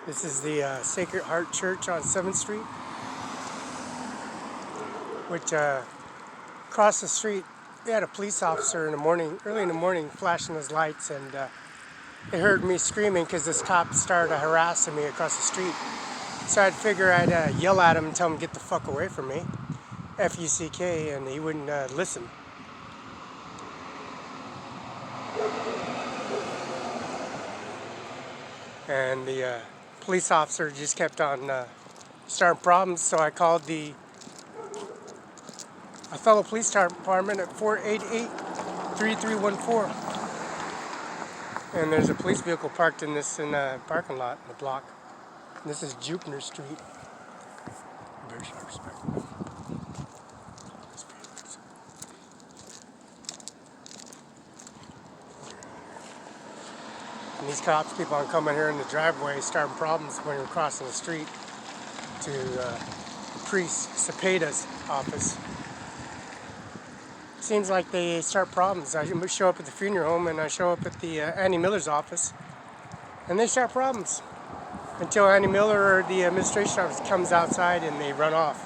This is the Sacred Heart Church on 7th Street, which across the street, they had a police officer in the morning, early in the morning, flashing his lights, and they heard me screaming because this cop started harassing me across the street. So I'd figure I'd yell at him and tell him to get the fuck away from me, F-U-C-K, and he wouldn't listen. And the police officer just kept on starting problems, so I called the Othello Police Department at 488-3314. And there's a police vehicle parked in this parking lot in the block. And this is Jupiter Street. Very sharp respect. And these cops keep on coming here in the driveway, starting problems when you're crossing the street to the priest Cepeda's office. Seems like they start problems. I show up at the funeral home and I show up at the Annie Miller's office, and they start problems until Annie Miller or the administration office comes outside and they run off.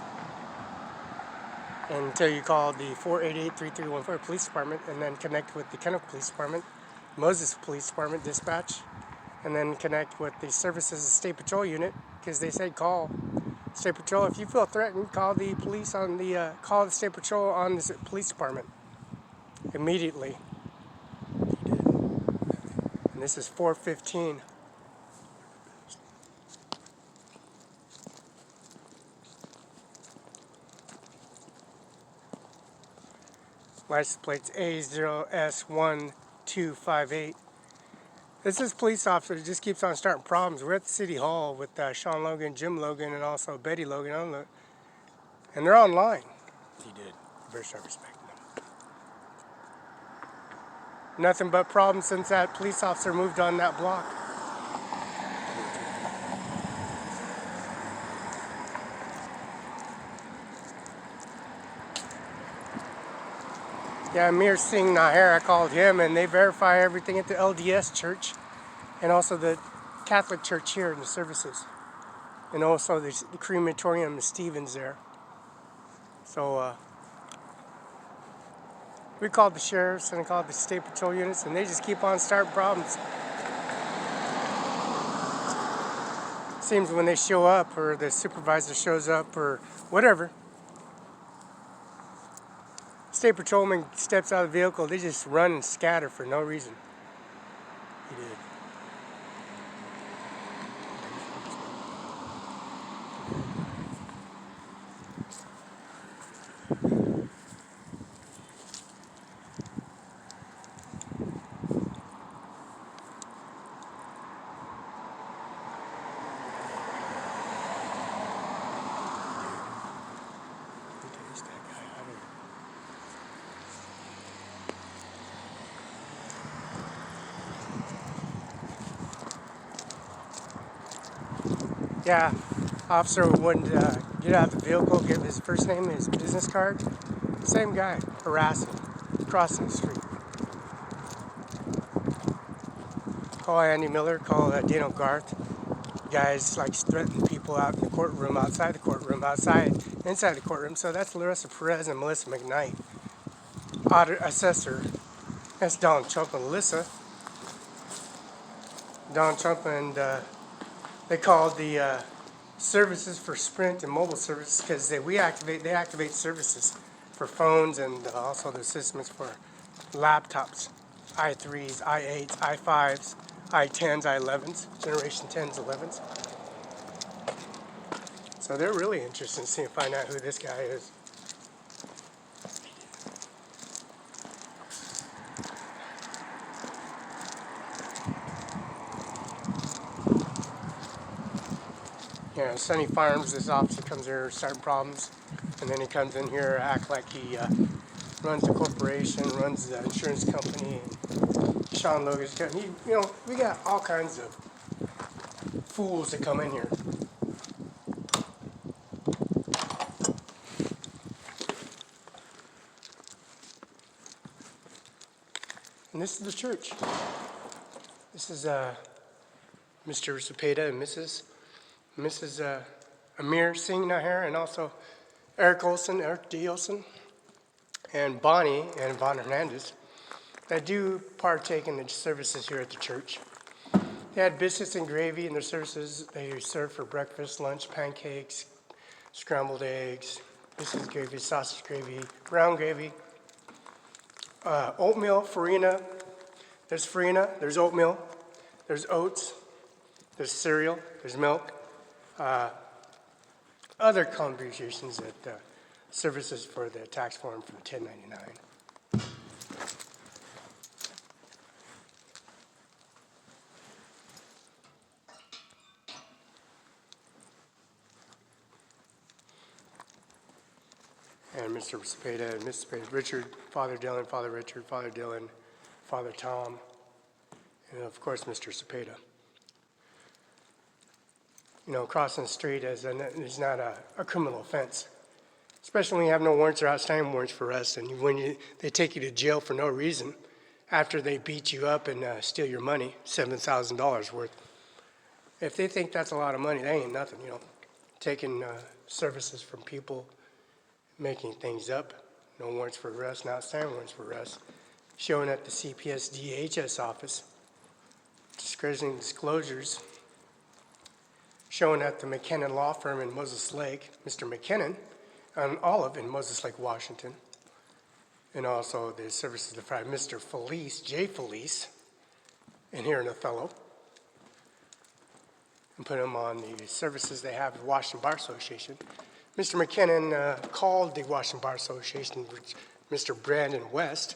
And until you call the 488-3314 police department and then connect with the Kennewick Police Department, Moses Police Department dispatch, and then connect with the Services State Patrol unit, because they said call State Patrol. If you feel threatened, call the police on the call the State Patrol on the police department immediately. And this is 415. License plates A0S1258. This is police officer that just keeps on starting problems. We're at the City Hall with Sean Logan, Jim Logan, and also Betty Logan. And they're online. He did. Very sharp respect. Nothing but problems since that police officer moved on that block. Yeah, Ajmer Singh Nijjar, I called him, and they verify everything at the LDS church and also the Catholic church here in the services. And also the crematorium in Stevens there. So we called the sheriffs and called the state patrol units, and they just keep on starting problems. Seems when they show up, or the supervisor shows up, or whatever, state patrolman steps out of the vehicle, they just run and scatter for no reason. He did. Yeah, officer wouldn't get out of the vehicle, give his first name, his business card. Same guy, harassing, crossing the street. Call Andy Miller, call Dano Garth. Guys like threatening people out in the courtroom, outside the courtroom, inside the courtroom. So that's Larissa Perez and Melissa McKnight. Audit assessor, that's Donald Trump and Alyssa. Donald Trump and they called the services for Sprint and mobile services because they activate services for phones and also their systems for laptops, i3s, i8s, i5s, i10s, i11s, generation 10s, 11s. So they're really interested in seeing, find out who this guy is. You know, Sunny Farms, this officer comes here starting problems, and then he comes in here, act like he runs the corporation, runs the insurance company, and Sean Logan's company. You know, we got all kinds of fools that come in here. And this is the church. This is Mr. Cepeda and Mrs. Ajmer Singh Nijjar, and also Eric D. Olson, and Bonnie and Yvonne Hernandez that do partake in the services here at the church. They had biscuits and gravy in their services. They serve for breakfast, lunch, pancakes, scrambled eggs, biscuits gravy, sausage gravy, brown gravy, oatmeal, farina. There's farina, there's oatmeal, there's oats, there's cereal, there's milk, other contributions that services for the tax form for the 1099. And Mr. Cepeda and Mrs. Cepeda, Richard, Father Dylan, Father Richard, Father Dylan, Father Tom, and of course Mr. Cepeda. You know, crossing the street is not a criminal offense, especially when you have no warrants or outstanding warrants for arrest, and when they take you to jail for no reason after they beat you up and steal your money, $7,000 worth. If they think that's a lot of money, that ain't nothing, you know. Taking services from people, making things up, no warrants for arrest, no outstanding warrants for arrest, showing at the CPS DHS office, disclosing disclosures, showing at the McKinnon Law Firm in Moses Lake, Mr. McKinnon, and Olive in Moses Lake, Washington, and also the services of Mr. Felice, J. Felice, and here in Othello, and put them on the services they have at the Washington Bar Association. Mr. McKinnon called the Washington Bar Association, Mr. Brandon West.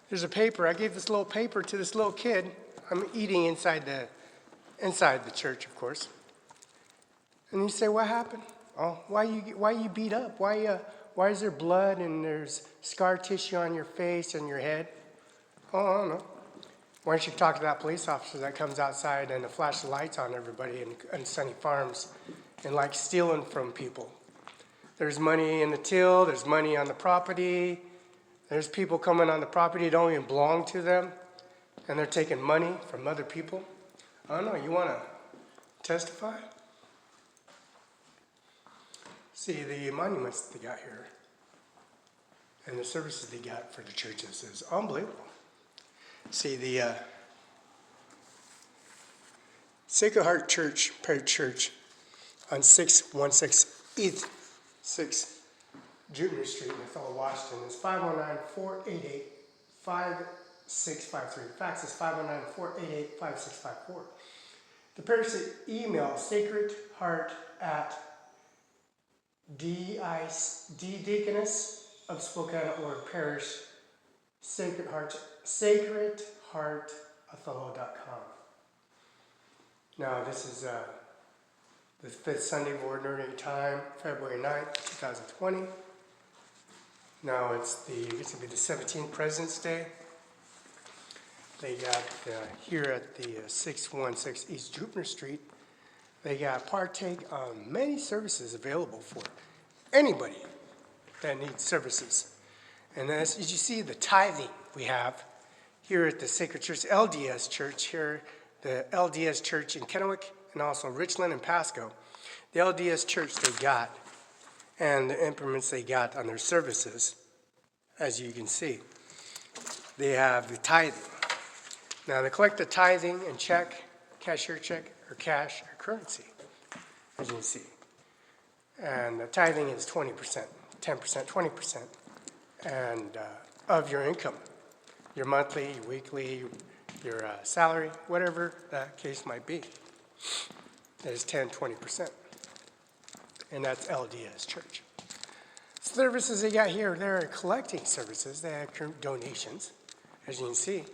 There's a paper, I gave this little paper to this little kid. I'm eating inside the church, of course. And you say, what happened? Oh, why you beat up? Why is there blood and there's scar tissue on your face and your head? Oh, I don't know. Why don't you talk to that police officer that comes outside and flashes lights on everybody in Sunny Farms and like stealing from people? There's money in the till, there's money on the property, there's people coming on the property that don't even belong to them, and they're taking money from other people. I don't know, you want to testify? See, the monuments they got here and the services they got for the churches is unbelievable. See, the Sacred Heart Church, Parish Church on 616 East 6 Junior Street in Othello, Washington is 519-488-5653. Fax is 519-488-5654. The parish email sacredheart@deaconess-of-Spokane.org. Parish sacredheartothello.com. Now this is the fifth Sunday of Ordinary Time, February 9th, 2020. Now it's going to be the 17th President's Day. They got here at the 616 East Jupiter Street, they got partake on many services available for anybody that needs services. And as you see, the tithing we have here at the Sacred Church, LDS Church here, the LDS Church in Kennewick, and also Richland and Pasco. The LDS Church they got, and the implements they got on their services, as you can see. They have the tithing. Now they collect the tithing in check, cashier check, or cash, or currency, as you can see. And the tithing is 20%, 10%, 20%, and of your income, your monthly, your weekly, your salary, whatever that case might be. That is 10, 20%. And that's LDS Church. Services they got here, they're collecting services. They have donations, as you can see.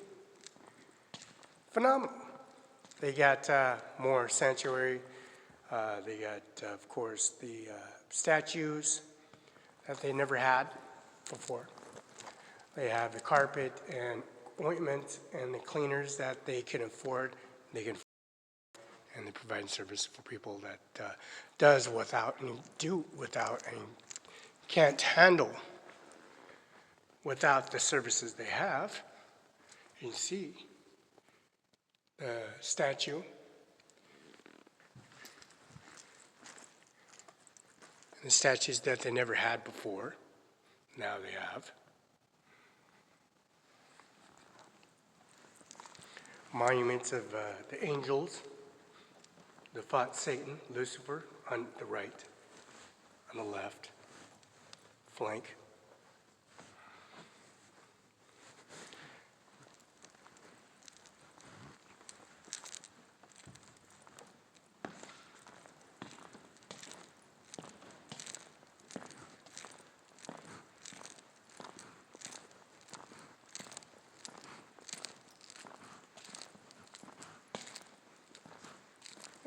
Phenomenal. They got more sanctuary. They got, of course, the statues that they never had before. They have the carpet and ointment and the cleaners that they can afford. And they provide service for people that does without and do without and can't handle without the services they have. You see the statue The statues that they never had before, now they have. Monuments of the angels that fought Satan, Lucifer, on the right, on the left flank.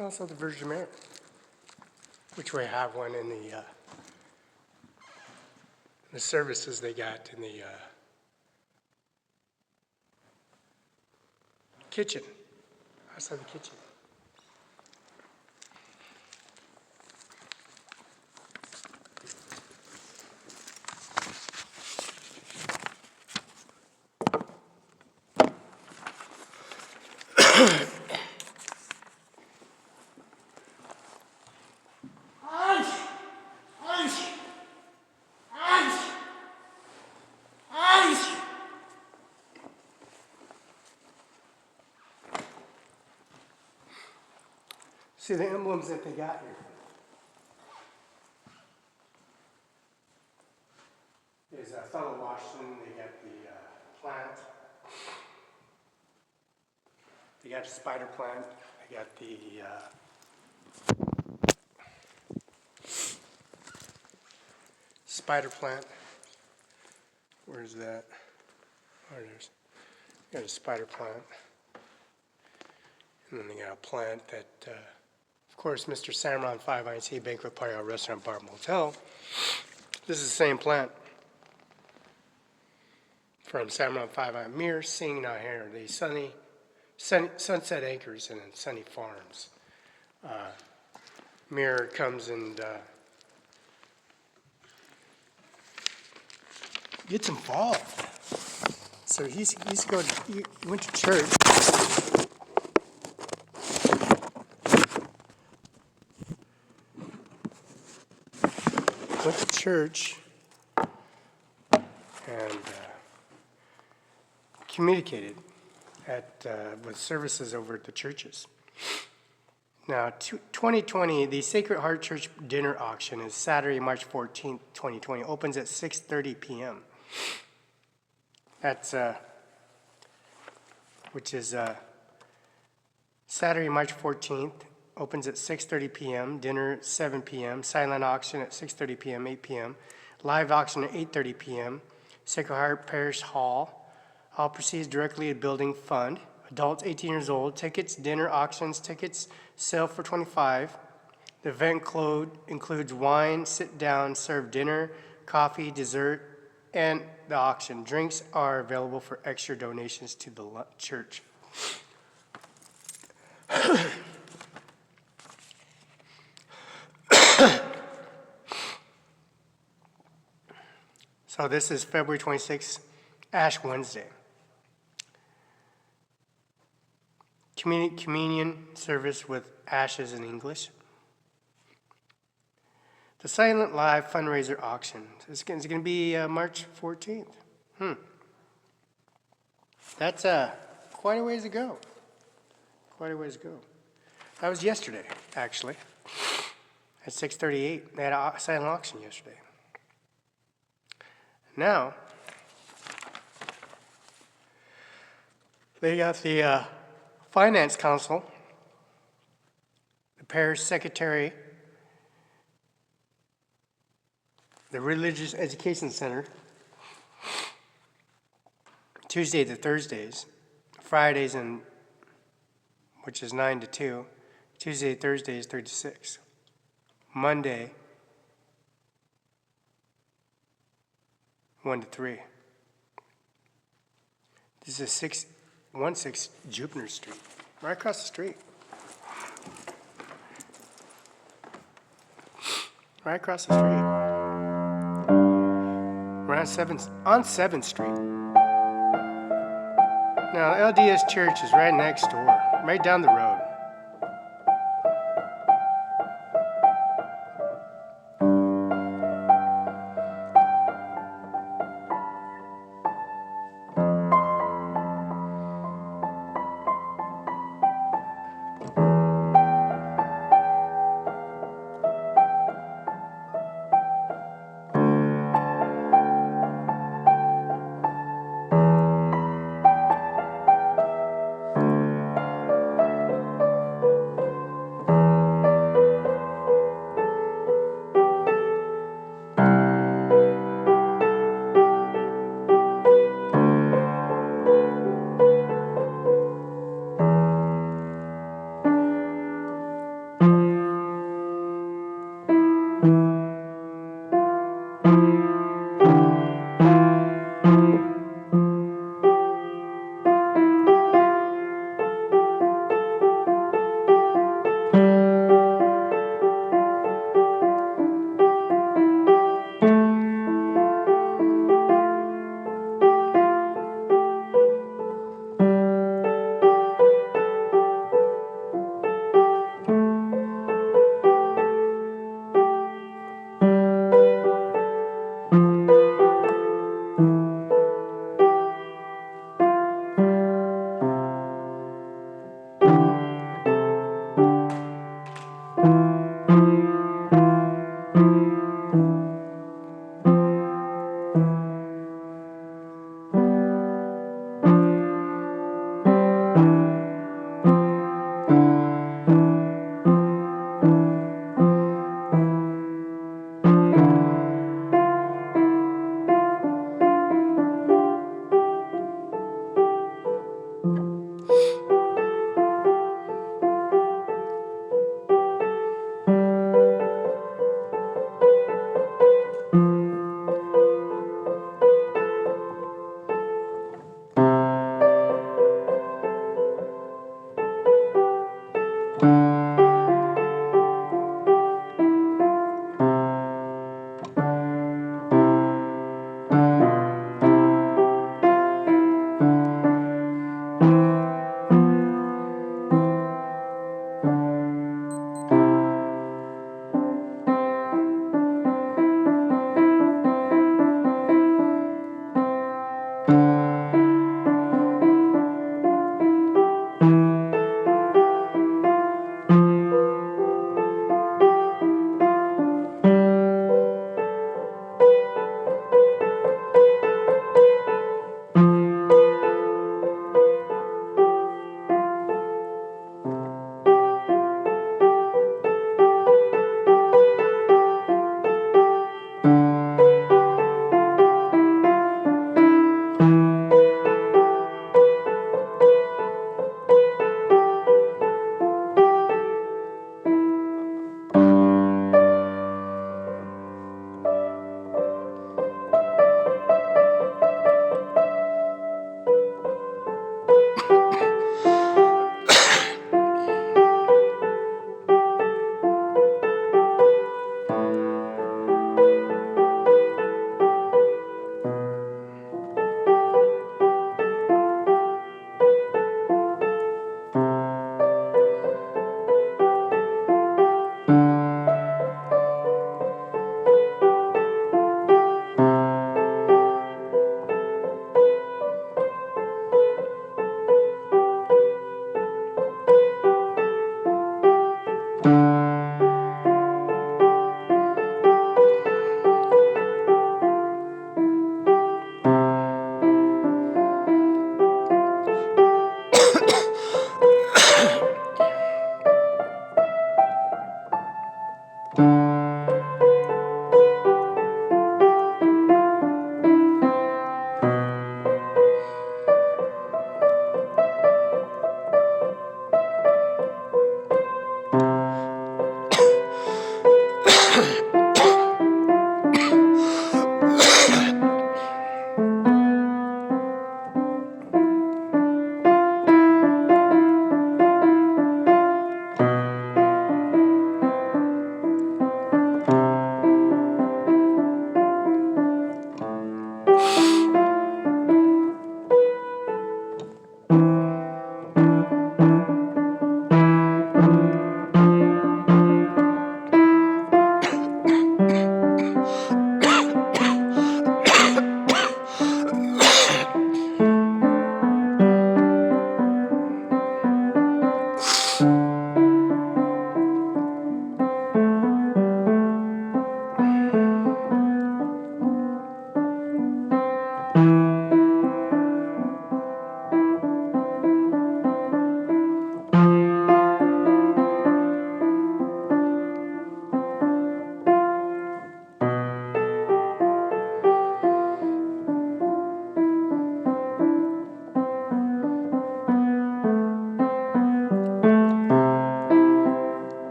Also the Virgin Mary, which we have one in the services they got in the kitchen, outside the kitchen. See the emblems that they got here. There's Othello, Washington. They got the plant. They got the spider plant. They got the spider plant. Where's that? Oh, there's got a spider plant. And then they got a plant that, of course, Mr. Cimaron 5 INC Banquet Party Restaurant Bar Motel. This is the same plant from Cimaron 5 Ajmer Singh Nijjar, the Sunset Acres and Sunny Farms. Mir comes and gets involved. So he went to church. Went to church and communicated with services over at the churches. Now, 2020, the Sacred Heart Church dinner auction is Saturday, March 14th, 2020. Opens at 6:30 p.m. That's which is Saturday, March 14th. Opens at 6:30 p.m. Dinner at 7 p.m. Silent auction at 6:30 p.m. 8 p.m. Live auction at 8:30 p.m. Sacred Heart Parish Hall. All proceeds directly to building fund. Adults 18 years old. Tickets, dinner auctions, tickets sell for $25. The event includes wine, sit down, serve dinner, coffee, dessert, and the auction. Drinks are available for extra donations to the church. So this is February 26th, Ash Wednesday. Communion service with ashes in English. The Silent Live fundraiser auction. It's going to be March 14th. That's quite a ways to go. Quite a ways to go. That was yesterday, actually. At 6:38, they had a silent auction yesterday. Now, they got the Finance Council, the Parish Secretary, the Religious Education Center, Tuesday to Thursdays, Fridays, which is 9 to 2, Tuesday to Thursday is 3 to 6, Monday, 1 to 3. This is 616 Jupiter Street, right across the street. Right across the street. We're on 7th Street. Now, the LDS Church is right next door, right down the road.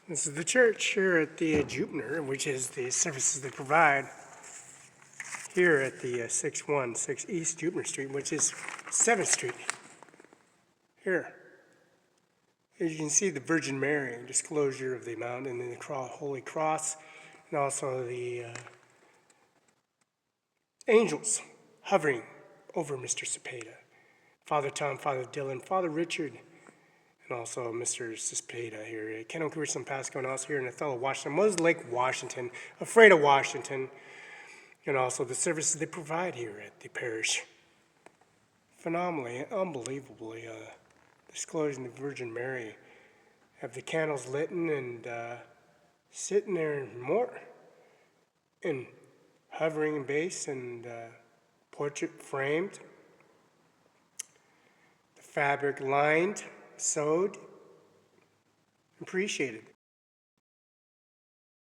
This is the church here at the Jupiter, which is the services they provide here at the 616 East Jupiter Street, which is 7th Street. Here. As you can see, the Virgin Mary, disclosure of the mountain, and then the Holy Cross, and also the angels hovering over Mr. Cepeda. Father Tom, Father Dylan, Father Richard, and also Mr. Cepeda here at Ken Okerson Pasco, and also here in Othello, Washington, Moses Lake, Washington, afraid of Washington, and also the services they provide here at the parish. Phenomenally, unbelievably, disclosing the Virgin Mary, have the candles lit and sitting there and more, and hovering in base and portrait framed, the fabric lined, sewed, appreciated.